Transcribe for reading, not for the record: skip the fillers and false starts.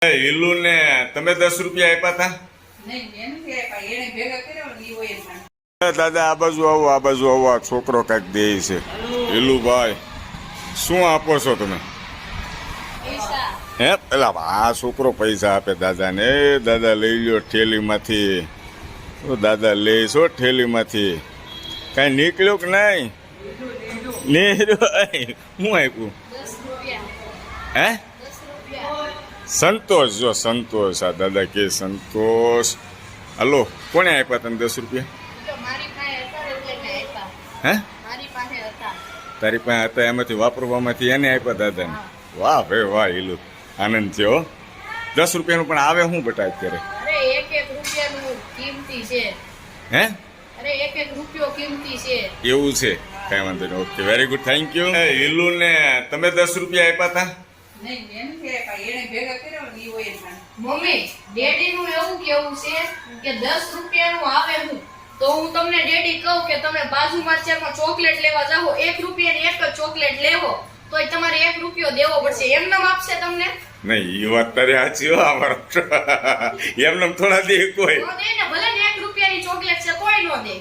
હિલુ ને તમે 10 રૂપિયા આપ્યા હતા? દાદા આ બાજુ આવો, આ બાજુ આવો. આ છોકરો કાંઈક દે છે. હિલુભાઈ શું આપો છો તમે? હે પેલા આ છોકરો પૈસા આપે દાદાને. એ દાદા લઈ લ્યો ઠેલીમાંથી. દાદા લે છો ઠેલીમાંથી. કાંઈ નીકળ્યું કે નહીં? હું આપ્યું? હે સંતોષ. જો સંતોષ. આ દાદા કે સંતોષ. હલો કોને આપ્યા તમે 10 રૂપિયા? હે તારી પાસે હતા એમાંથી વાપરવામાંથી એને આપ્યા દાદાને. વાહ ભાઈ વાહ હિલુ, આનંદ છે હો. 10 રૂપિયાનું પણ આવે શું બેટા અત્યારે? હે એવું છે? કઈ વાંધો નહીં. Okay very good, thank you. હિલુ ને તમે 10 રૂપિયા આપ્યા હતા? મમ્મી ડેડી નું એવું કેવું છે કે 10 રૂપિયાનું આવે હું તો હું તમને ડેડી કહું કે તમે બાજુમાં ચારમાં ચોકલેટ લેવા જાઓ, 1 રૂપિયાની એક જ ચોકલેટ લેવો તોય તમારે 1 રૂપિયો દેવો પડશે. એમને આપશે તમને? નહીં એ વાત તારી સાચી હો. અમારો એમને થોડા દે કોઈ નો દે ને, ભલે ને 1 રૂપિયાની ચોકલેટ છે તોય નો દે.